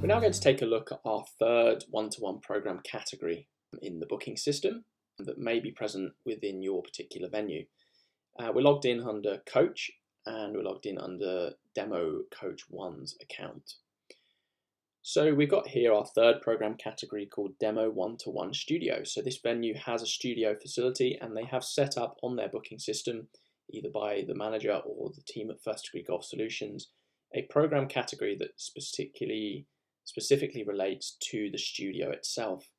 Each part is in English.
We're now going to take a look at our third one-to-one program category in the booking system that may be present within your particular venue. We're logged in under Coach and we're logged in under Demo Coach 1's account. So we've got here our third program category called Demo One-to-One Studio. So this venue has a studio facility and they have set up on their booking system, either by the manager or the team at First Degree Golf Solutions, a program category that specifically relates to the studio itself.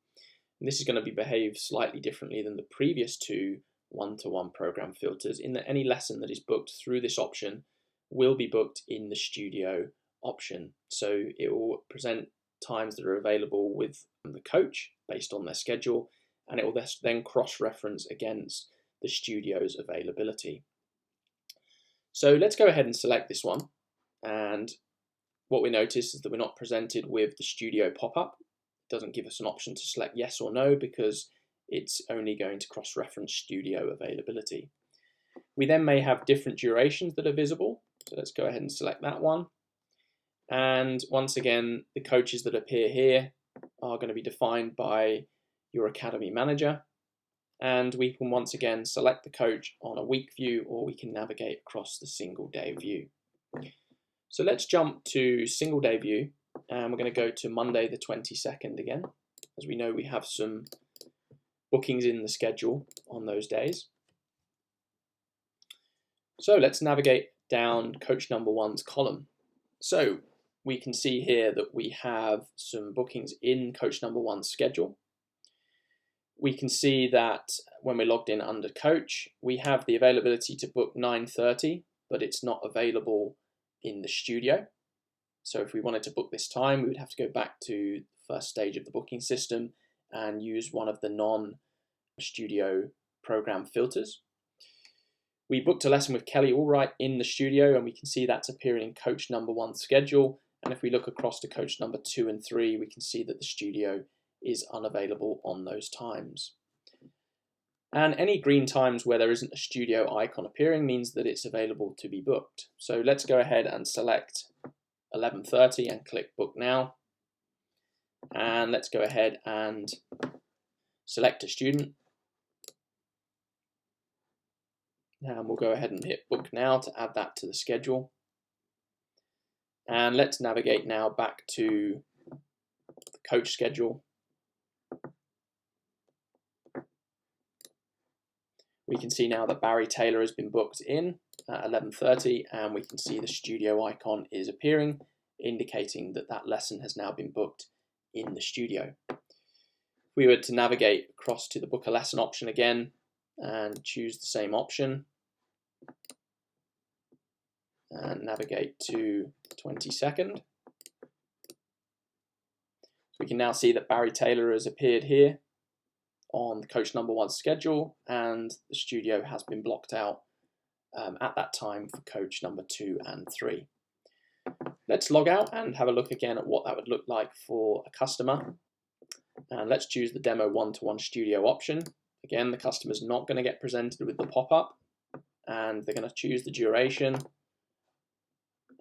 And this is going to behave slightly differently than the previous two one-to-one program filters, in that any lesson that is booked through this option will be booked in the studio option. So it will present times that are available with the coach based on their schedule, and it will then cross-reference against the studio's availability. So let's go ahead and select this one, and what we notice is that we're not presented with the studio pop-up. It doesn't give us an option to select yes or no because it's only going to cross-reference studio availability. We then may have different durations that are visible, so let's go ahead and select that one. And once again, the coaches that appear here are going to be defined by your academy manager, and we can once again select the coach on a week view, or we can navigate across the single day view. So let's jump to single day view, and we're going to go to Monday the 22nd again, as we know we have some bookings in the schedule on those days. So let's navigate down coach number 1's column. So we can see here that we have some bookings in coach number 1's schedule. We can see that when we're logged in under coach, we have the availability to book 9:30, but it's not available in the studio. So if we wanted to book this time, we would have to go back to the first stage of the booking system and use one of the non-studio program filters. We booked a lesson with Kelly Allwright in the studio, and we can see that's appearing in coach number 1's schedule. And if we look across to coach number 2 and 3, we can see that the studio is unavailable on those times. And any green times where there isn't a studio icon appearing means that it's available to be booked. So let's go ahead and select 11:30 and click book now. And let's go ahead and select a student. And we'll go ahead and hit book now to add that to the schedule. And let's navigate now back to the coach schedule. We can see now that Barry Taylor has been booked in at 11:30, and we can see the studio icon is appearing, indicating that that lesson has now been booked in the studio. If we were to navigate across to the book a lesson option again and choose the same option and navigate to the 22nd, we can now see that Barry Taylor has appeared here on the coach number 1 schedule, and the studio has been blocked out at that time for coach number 2 and 3. Let's log out and have a look again at what that would look like for a customer. And let's choose the Demo One-to-One Studio option. Again, the customer's not going to get presented with the pop-up, and they're going to choose the duration.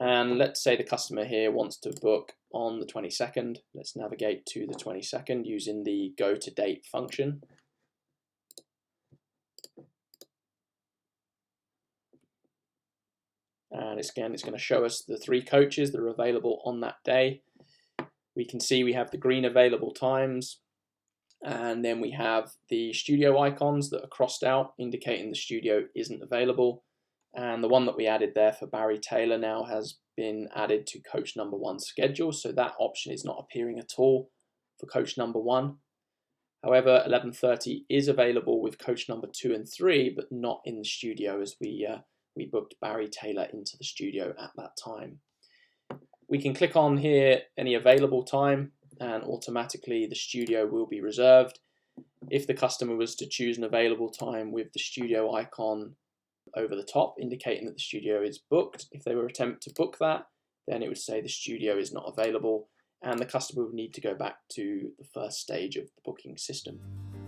And let's say the customer here wants to book on the 22nd. Let's navigate to the 22nd using the go to date function. And it's going to show us the 3 coaches that are available on that day. We can see we have the green available times, and then we have the studio icons that are crossed out, indicating the studio isn't available. And the one that we added there for Barry Taylor now has been added to coach number 1's schedule, so that option is not appearing at all for coach number 1. However, 11:30 is available with coach number 2 and 3, but not in the studio, as we booked Barry Taylor into the studio at that time. We can click on here any available time, and automatically the studio will be reserved. If the customer was to choose an available time with the studio icon over the top, indicating that the studio is booked, if they were to attempt to book that, then it would say the studio is not available, and the customer would need to go back to the first stage of the booking system.